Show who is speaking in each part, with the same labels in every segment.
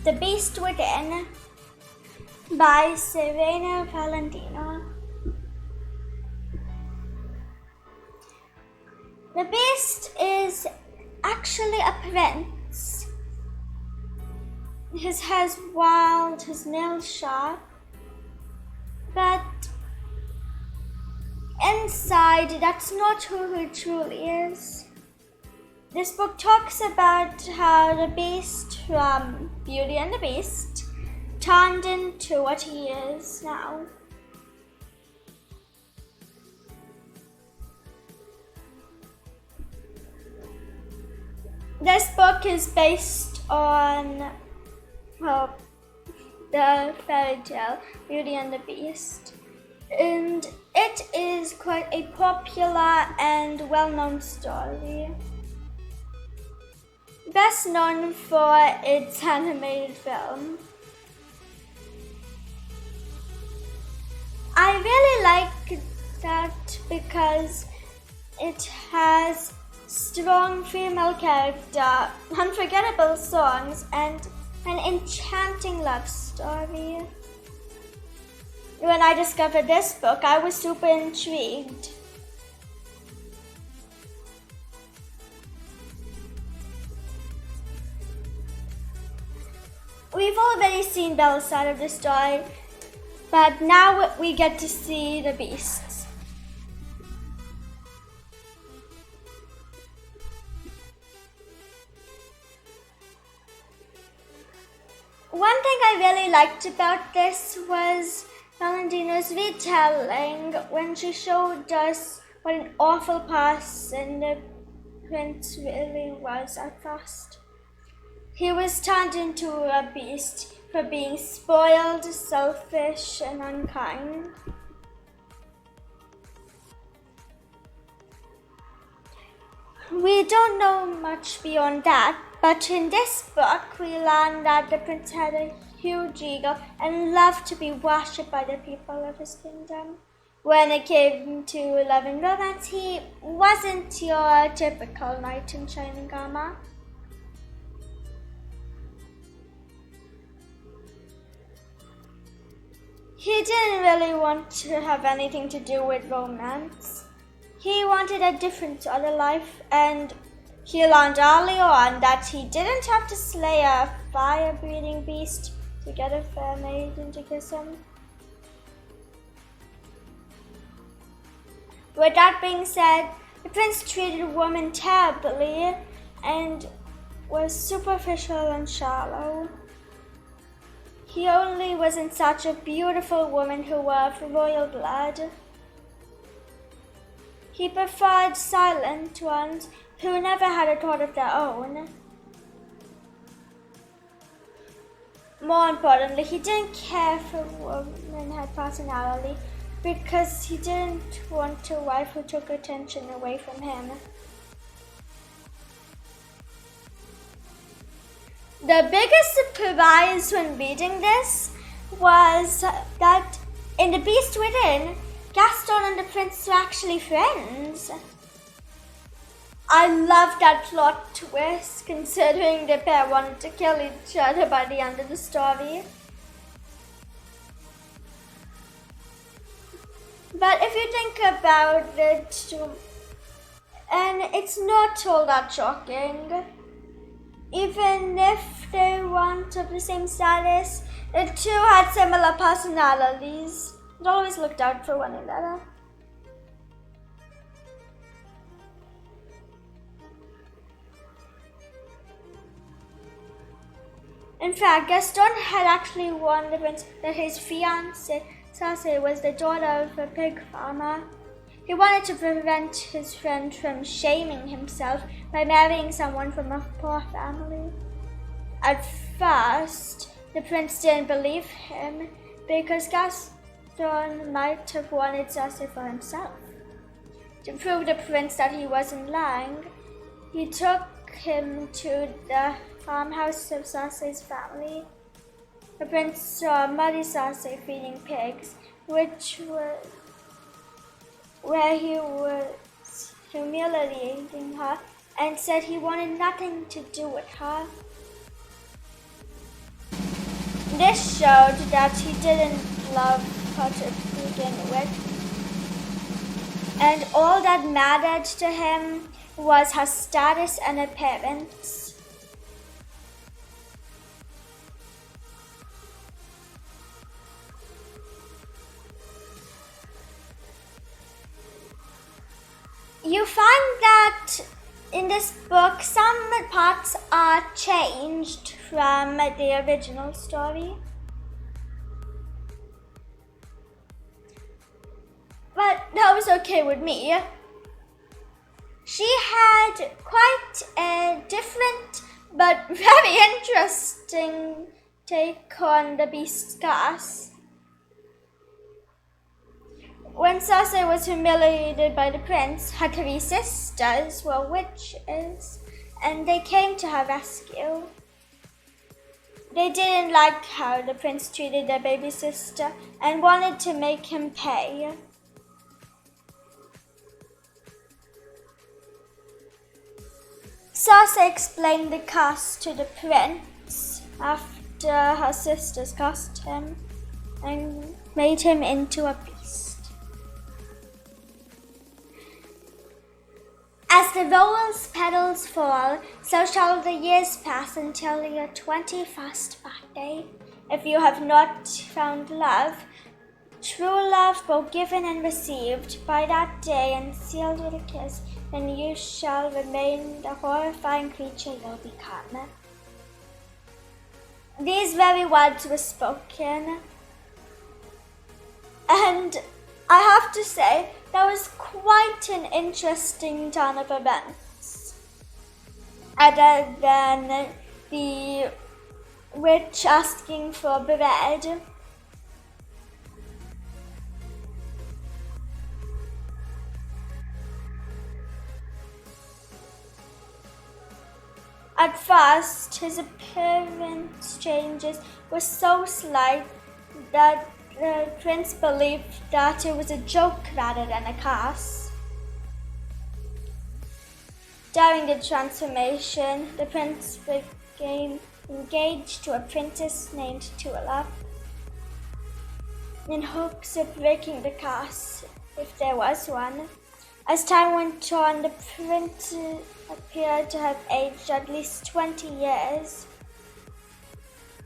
Speaker 1: The Beast Within by Serena Valentino. The Beast is actually a prince. His hair's wild, his nails sharp, but inside, that's not who he truly is. This book talks about how the Beast from Beauty and the Beast turned into what he is now. This book is based on the fairy tale Beauty and the Beast, and it is quite a popular and well-known story. Best known for its animated film. I really like that because it has strong female character, unforgettable songs, and an enchanting love story. When I discovered this book, I was super intrigued. We've already seen Belle's side of the story, but now we get to see the beasts. One thing I really liked about this was Valentino's retelling when she showed us what an awful person the prince really was at first. He was turned into a beast for being spoiled, selfish, and unkind. We don't know much beyond that, but in this book we learn that the prince had a huge ego and loved to be worshipped by the people of his kingdom. When it came to love and romance, he wasn't your typical knight in shining armor. He didn't really want to have anything to do with romance. He wanted a different sort of life, and he learned early on that he didn't have to slay a fire-breathing beast to get a fair maiden to kiss him. With that being said, the prince treated women terribly and was superficial and shallow. He only was in search of beautiful women who were of royal blood. He preferred silent ones who never had a thought of their own. More importantly, he didn't care if a woman had personality because he didn't want a wife who took attention away from him. The biggest surprise when reading this was that in The Beast Within, Gaston and the prince were actually friends. I love that plot twist, considering the pair wanted to kill each other by the end of the story. But if you think about it, and it's not all that shocking. Even if they weren't of the same status, the two had similar personalities and always looked out for one another. In fact, Gaston had actually warned the prince that his fiancée, Circe, was the daughter of a pig farmer. He wanted to prevent his friend from shaming himself by marrying someone from a poor family. At first, the prince didn't believe him because Gaston might have wanted Circe for himself. To prove the prince that he wasn't lying, he took him to the farmhouse of Circe's family. The prince saw muddy Circe feeding pigs, where he was humiliating her and said he wanted nothing to do with her. This showed that he didn't love her to begin with, and all that mattered to him was her status and appearance. You find that in this book, some parts are changed from the original story. But that was okay with me. She had quite a different but very interesting take on the Beast's curse. When Cersei was humiliated by the prince, her 3 sisters were witches, and they came to her rescue. They didn't like how the prince treated their baby sister and wanted to make him pay. Cersei explained the curse to the prince after her sisters cursed him and made him into a beast. As the rose petals fall, so shall the years pass until your 21st birthday. If you have not found love, true love both given and received, by that day and sealed with a kiss, then you shall remain the horrifying creature you'll become. These very words were spoken, and I have to say, that was quite an interesting turn of events. Other than the witch asking for bread. At first, his appearance changes were so slight that the prince believed that it was a joke rather than a curse. During the transformation, the prince became engaged to a princess named Tulip in hopes of breaking the curse, if there was one. As time went on, the prince appeared to have aged at least 20 years.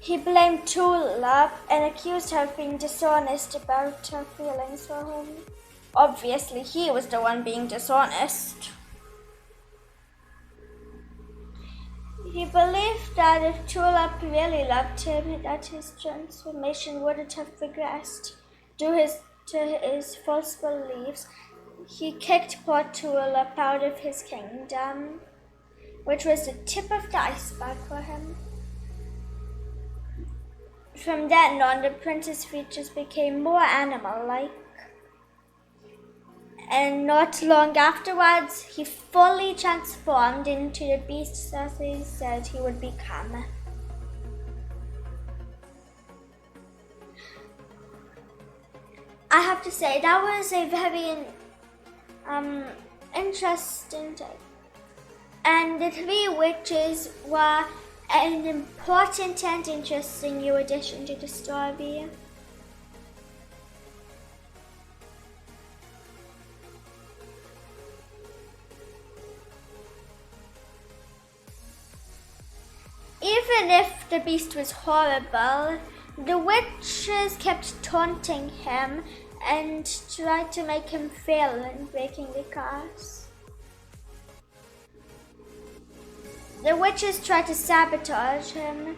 Speaker 1: He blamed Tulip and accused her of being dishonest about her feelings for him. Obviously, he was the one being dishonest. He believed that if Tulip really loved him, that his transformation wouldn't have progressed. Due to his false beliefs, he kicked poor Tulip out of his kingdom, which was the tip of the iceberg for him. From then on, the prince's features became more animal-like, and not long afterwards, he fully transformed into the beast Cersei said he would become. I have to say, that was a very interesting take. And the 3 witches were an important and interesting new addition to the story. Even if the beast was horrible, the witches kept taunting him and tried to make him fail in breaking the curse. The witches tried to sabotage him.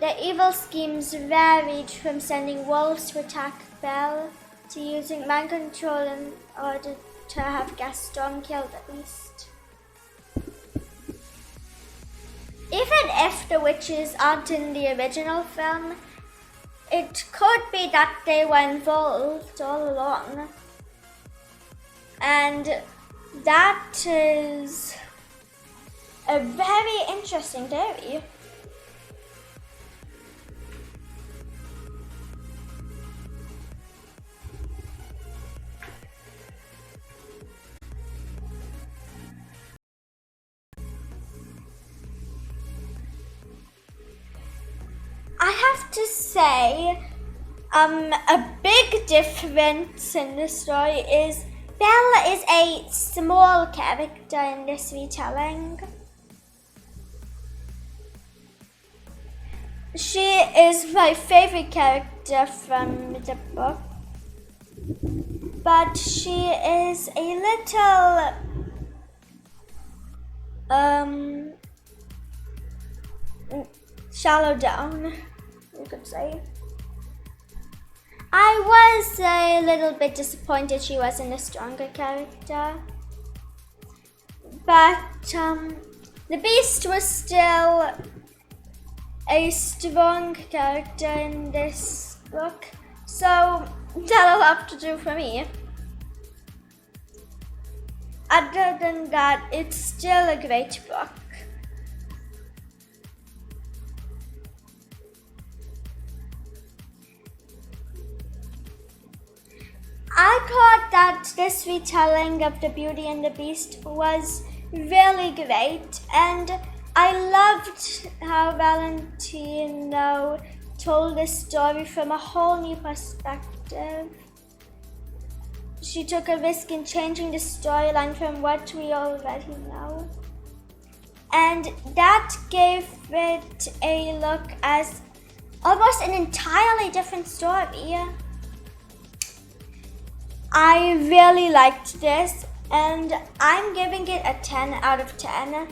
Speaker 1: Their evil schemes varied from sending wolves to attack Belle to using mind control in order to have Gaston kill the beast. Even if the witches aren't in the original film, it could be that they were involved all along. And that is a very interesting theory. I have to say, a big difference in the story is Belle is a small character in this retelling. She is my favorite character from the book, but she is a little shallow down, you could say. I was a little bit disappointed she wasn't a stronger character, but the Beast was still a strong character in this book, so that'll have to do for me. Other than that, it's still a great book. I thought that this retelling of The Beauty and the Beast was really great, and I loved how Valentino told the story from a whole new perspective. She took a risk in changing the storyline from what we already know, and that gave it a look as almost an entirely different story. I really liked this, and I'm giving it a 10 out of 10.